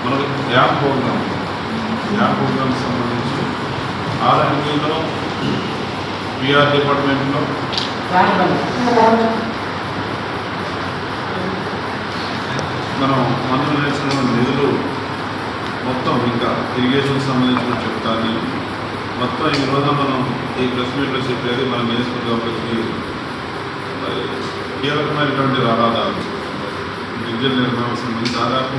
మనకు app programme సంబంధించి ఆర్ఎండ్బిలో PR డిపార్ట్మెంట్లో మనం మందులు నేర్చుకున్న నిధులు మొత్తం ఇంకా ఇరిగేషన్ సంబంధించిన చెప్తాను. మొత్తం ఈ రోజు మనం ఈ ప్రెస్ మీట్లో చెప్పేది మన నియోజకవర్గానికి కీలకమైనటువంటి రహదారులు గిరిజన నిర్మాణం సంబంధించి దాదాపు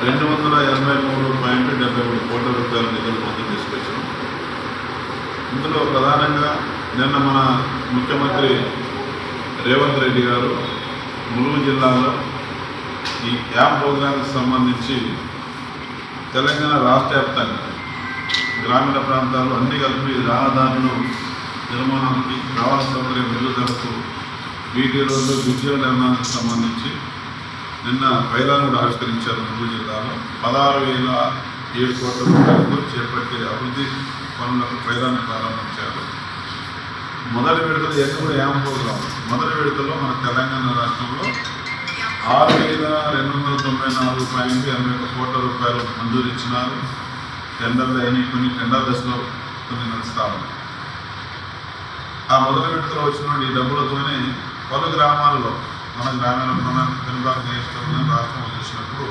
283.73 కోట్ల రూపాయల నిధులు మొత్తం తీసుకొచ్చాం. ఇందులో ప్రధానంగా నిన్న మన ముఖ్యమంత్రి రేవంత్ రెడ్డి గారు ములుగు జిల్లాలో ఈ యాప్ ప్రోగ్రాంకి సంబంధించి తెలంగాణ రాష్ట్ర వ్యాప్తంగా గ్రామీణ ప్రాంతాల్లో అన్ని కలిపి రహదారులు నిర్మాణానికి కావాల్సిన సౌకర్యం మెరుగుదలకు బీటీ రోడ్లు బ్రిడ్జిల నిర్మాణానికి సంబంధించి నిన్న పైలాను కూడా ఆవిష్కరించారు. ములుగు జిల్లాలో 16,007 కోట్ల రూపాయలతో చేపట్టే అభివృద్ధి పనులకు పైలాన్ని ప్రారంభించారు. మొదటి విడతలో ఎన్ని కూడా యాప్ ప్రోగ్రాం మొదటి విడతలో మన తెలంగాణ రాష్ట్రంలో 6,294.81 కోట్ల రూపాయలు మంజూరు ఇచ్చినారు. టెండర్లు అయినాయి, కొన్ని టెండర్ దశలో కొన్ని నడుస్తూ ఉన్నాయి. ఆ మొదటి విడతలో వచ్చిన ఈ డబ్బులతోనే పలు గ్రామాల్లో మన గ్రామీణ పెనుబాక నియోజకవర్గం రాష్ట్రం చూసినప్పుడు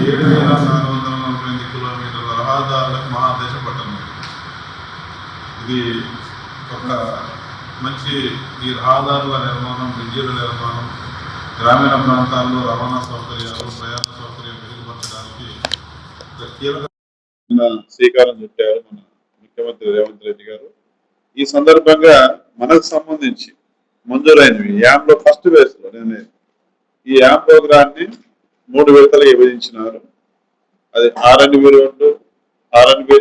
7,448 కిలోమీటర్ల రహదారులకు మహాదేశం పట్టణం. ఇది ఒక మంచి ఈ రహదారుల నిర్మాణం, బ్రిడ్జిల నిర్మాణం, గ్రామీణ ప్రాంతాల్లో రవాణా సౌకర్యాలు, ప్రయాణ సౌకర్యం మెరుగుపరచడానికి కీలక శ్రీకారం చుట్టారు మన ముఖ్యమంత్రి రేవంత్ రెడ్డి గారు. ఈ సందర్భంగా మనకు సంబంధించి మంజూరైనవి యాప్లో ఫస్ట్ ఫేజ్లో నేను ఈ యాప్ ప్రోగ్రాన్ని 3 విడతలు విభజించినారు. అది ఆర్ఎండ్బి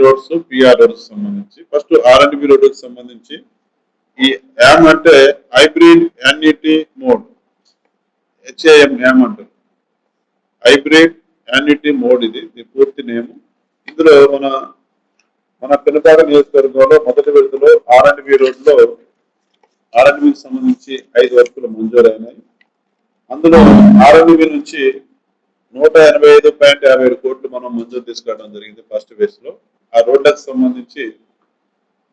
రోడ్స్, పిఆర్ రోడ్స్ సంబంధించి ఫస్ట్ ఆర్ఎండ్బి రోడ్డుకి సంబంధించి ఈ యామ్ అంటే hybrid annuity mode, HAM yam అంటారు. హైబ్రిడ్ యాన్యుటీ మోడ్ ఇది పూర్తి నేము. ఇందులో మన పెనుపాక నియోజకవర్గంలో మొదటి విడతలో ఆర్ఎండ్బి రోడ్లో ఆర్ఎండ్బికి సంబంధించి 5 వర్కులు మంజూరైనాయి. అందులో ఆర్ఎండ్బి నుంచి 185.57 కోట్లు మనం మంజూరు తీసుకురావడం జరిగింది ఫస్ట్ ఫేజ్ లో. ఆ రోడ్లకు సంబంధించి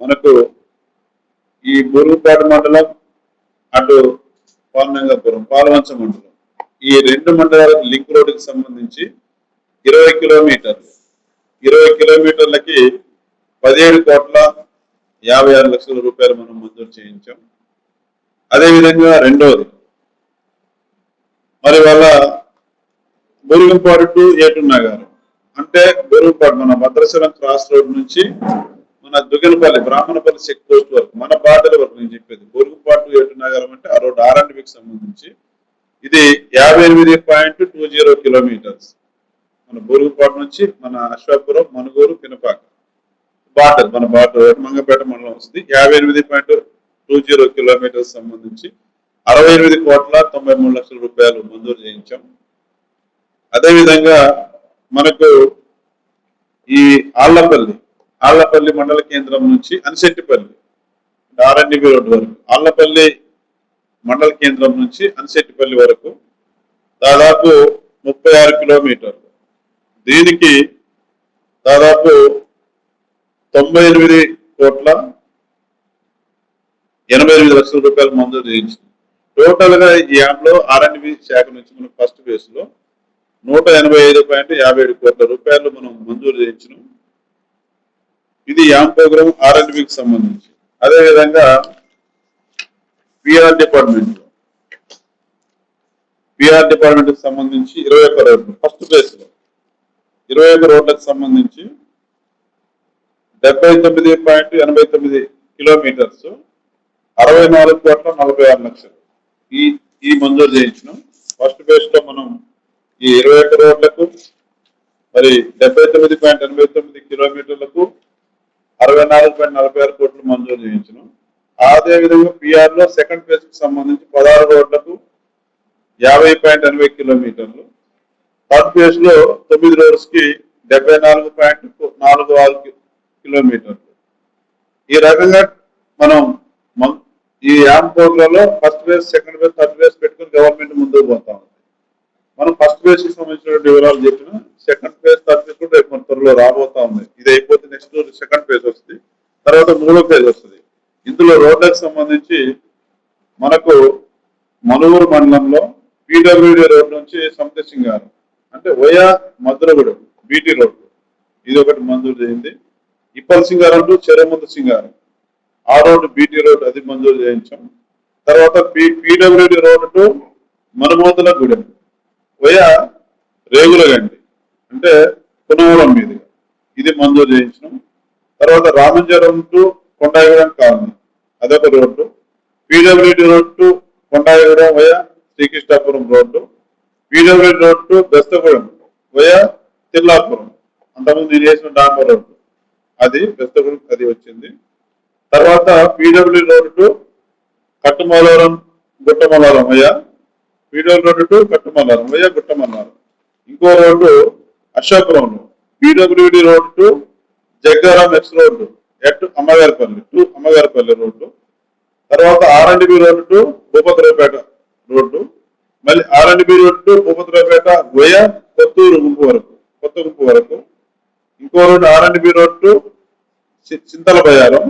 మనకు ఈ బూరుగుపాడు మండలం, అటు పాలనంగాపురం, పాలవంచ మండలం, ఈ 2 మండలాలకు లింక్ రోడ్డుకి సంబంధించి 20 కిలోమీటర్లకి 17,56,00,000 రూపాయలు మనం మంజూరు చేయించాం. అదేవిధంగా రెండోది మరి వాళ్ళ బూరుగుపాడు టు ఏటున్నగారు అంటే బూరుగుపాడు మన భద్రాచలం క్రాస్ రోడ్ నుంచి మన దుగ్గనపల్లి బ్రాహ్మణపల్లి చెక్ పోస్ట్ వరకు మన బాటల వరకు నేను చెప్పేది బూరుగుపాడు టు ఏటున్నగారం అంటే ఆ రోడ్ ఆర్ఎండ్బికి సంబంధించి ఇది 58.20 కిలోమీటర్స్. మన బూరుగుపాడు నుంచి మన అశ్వాపురం, మనుగూరు, పినపాక బాటల్ మన మంగపేట మండలం వస్తుంది. 58.20 కిలోమీటర్స్ సంబంధించి 68,93,00,000 రూపాయలు మంజూరు చేయించాం. అదేవిధంగా మనకు ఈ ఆళ్లపల్లి మండల కేంద్రం నుంచి అనిశెట్టిపల్లి ఆర్ఎండ్బి రోడ్డు వరకు, ఆళ్లపల్లి మండల కేంద్రం నుంచి అనిశెట్టిపల్లి వరకు దాదాపు 36 కిలోమీటర్లు. దీనికి దాదాపు 98,88,00,000 రూపాయలు మంజూరు చేయించింది. టోటల్ గా ఈ యాప్లో ఆర్ఎండ్బి శాఖ నుంచి మనం ఫస్ట్ ఫేజ్ లో 185.57 కోట్ల రూపాయలు మనం మంజూరు చేయించినాం. ఇది యాప్ ప్రోగ్రామ్ ఆర్ఎండ్బికి సంబంధించి. అదేవిధంగా పిఆర్ డిపార్ట్మెంట్ కి సంబంధించి 21 రోడ్లు ఫస్ట్ ఫేజ్ లో 21 రోడ్లకు సంబంధించి 79.89 కిలోమీటర్స్ 64,46,00,000 ఈ మంజూరు చేయించినాం. ఫస్ట్ ఫేజ్ లో మనం ఈ 21 రోడ్లకు మరి 79.89 కిలోమీటర్లకు 64.46 కోట్లు మంజూరు చేయించినాం. అదేవిధంగా పిఆర్ లో సెకండ్ ఫేజ్ కు సంబంధించి 16 రోడ్లకు 50.80 కిలోమీటర్లు, థర్డ్ ఫేజ్ లో 9 రోడ్స్ కి 74.46 కిలోమీటర్లు. ఈ రకంగా మనం ఈ యాప్ ప్రోగ్రాంలో first phase, second phase, third phase పెట్టుకుని గవర్నమెంట్ ముందుకు పోతా ఉంది. మనం ఫస్ట్ ఫేజ్ కి సంబంధించిన వివరాలు చెప్పిన సెకండ్ ఫేజ్ థర్డ్ ఫేజ్ కూడా రేపు మన త్వరలో రాబోతా ఉంది. ఇది అయిపోతే నెక్స్ట్ సెకండ్ ఫేజ్ వస్తుంది, తర్వాత మూడో ఫేజ్ వస్తుంది. ఇందులో రోడ్లకు సంబంధించి మనకు మనుగూరు మండలంలో పీడబ్ల్యూడి రోడ్ నుంచి సమత సింగారం అంటే వయా మధురగూడెం బీటీ రోడ్డు ఇది ఒకటి మంజూరు చేయింది. ఇప్పల్ సింగారం టు చెరముందు సింగారం ఆ రోడ్డు బీటీ రోడ్డు అది మంజూరు చేయించాం. తర్వాత PWD road to Manumothula Gudem via Regulagandi అంటే పునవరం మీదుగా ఇది మంజూరు చేయించినాం. తర్వాత రామంజరం టు కొండాయిగూడెం కాలనీ అదొక road. PWD road to Kondaigudem via Srikrishnapuram road. PWD road to Bestagudem via Tillapuram అంతకుముందు నేను చేసిన డాంబర్ రోడ్డు అది బెస్తగూడెం అది వచ్చింది. తర్వాత PW road to Kattumalavaram Guttamalavaram via PW road to Kattumalavaram via Guttamalavaram. ఇంకో రోడ్డు అశోకపురంలో PWD road to Jaggaram X road at Ammagaripalli to Ammagaripalli road. తర్వాత R and B road to Bhupathiraopet road. మళ్ళీ R and B road to Bhupathiraopet via Kothuru Gumpu వరకు కొత్త గుంపు వరకు. ఇంకో రోడ్డు ఆర్ఎండ్బి రోడ్ టు చింతల బయారం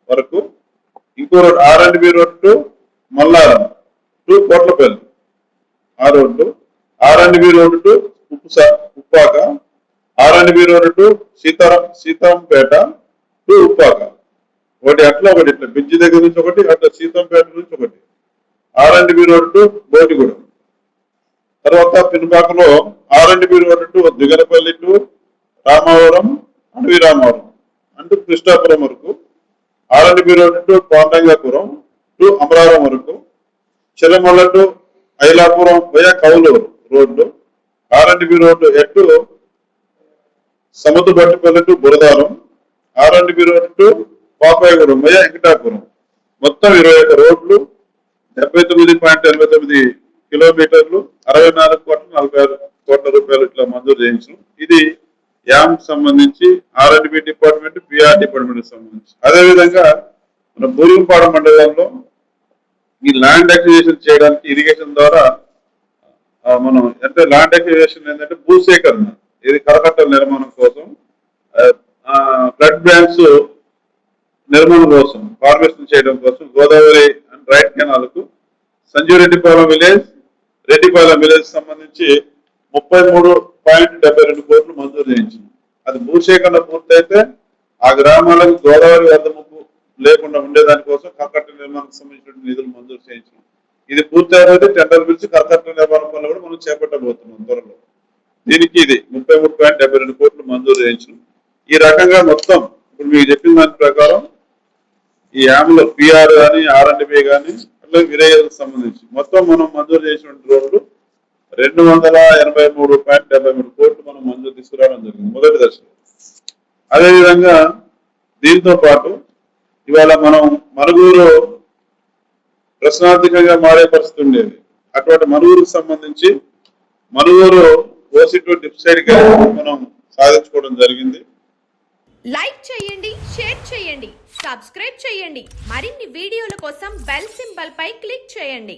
వరకు. ఇంకో రోడ్డు ఆర్ఎండ్బి రోడ్ టు మల్లారం టు కోట్లపల్లి ఆ రోడ్డు. ఆర్ఎండ్బి రోడ్ టు ఉప్పాక. ఆర్ఎండ్బి road to Seethampeta to Uppaka ఒకటి అట్లా ఒకటి ఇట్లా బిజ్జి దగ్గర నుంచి ఒకటి అట్లా సీతంపేట నుంచి ఒకటి. ఆర్ఎండ్బి రోడ్ టు బోటిగూడెం. తర్వాత పినపాకలో R and B road to Diganapalli to Ramavaram Adavi Ramavaram అంటూ కృష్ణాపురం వరకు. R and B road to Pandangapuram to Amaravaram వరకు. Chelamalla to Ailapuram via Kauluru road. R and B road at Samudrabattipalli to Buradaram. R and B road to Papayagudem via Venkatapuram. మొత్తం 21 రోడ్లు 79.89 కిలోమీటర్లు 64,46 కోట్ల ఇట్లా మంజూరు చేయించడం. ఇది యామ్ సంబంధించి ఆర్ఎండ్బి డిపార్ట్మెంట్ పిఆర్ డిపార్ట్మెంట్ సంబంధించి. అదేవిధంగా మన బూరుగుపాడు మండలంలో ఈ ల్యాండ్ అక్విజిషన్ చేయడానికి ఇరిగేషన్ ద్వారా మనం అంటే ల్యాండ్ అక్విజిషన్ ఏంటంటే భూసేకరణ ఇది కరకట్టల నిర్మాణం కోసం బ్లడ్ బ్యాంక్స్ నిర్మాణం కోసం ఫార్మేషన్ చేయడం కోసం గోదావరి అండ్ రైట్ కెనాల్ కు సంజీవరెడ్డిపాలెం విలేజ్ రెడ్డిపాలెం విలేజ్ సంబంధించి 33.72 కోట్లు మంజూరు చేయించింది. అది భూసేకరణ పూర్తయితే ఆ గ్రామాలకు గోదావరి వద్ద ముప్పు లేకుండా ఉండేదానికోసం కరకట్ట నిర్మాణానికి సంబంధించిన నిధులు మంజూరు చేయించాం. ఇది పూర్తయితే టెండర్ పిలిచి కరకట్ట నిర్మాణం పనులు కూడా మనం చేపట్టబోతున్నాం త్వరలో. దీనికి ఇది 33.72 కోట్లు మంజూరు చేయించాం. ఈ రకంగా మొత్తం ఇప్పుడు మీకు చెప్పిన దాని ప్రకారం ఈ యామ్లో పిఆర్ కానీ ఆర్ఎండ్బి కానీ అట్లా విలేజ్లకు సంబంధించి మొత్తం మనం మంజూరు చేసినటువంటి రోడ్లు 283.73 కోట్లు మనం మంజూరు తీసుకురావడం జరిగింది మొదటి దశలో. అదేవిధంగా దీంతో పాటు ఇవాళ మనం మనుగూరు ప్రశ్నార్థకంగా మారే పరిస్థితి ఉండేది. అటువంటి మనుగూరుకు సంబంధించి మనుగూరు ఓసి2 డిప్ సైడ్ గా మనం సాధించుకోవడం జరిగింది. లైక్ చేయండి, షేర్ చేయండి, సబ్స్క్రైబ్ చేయండి. మరిన్ని వీడియోల కోసం బెల్ సింబల్ పై క్లిక్ చేయండి.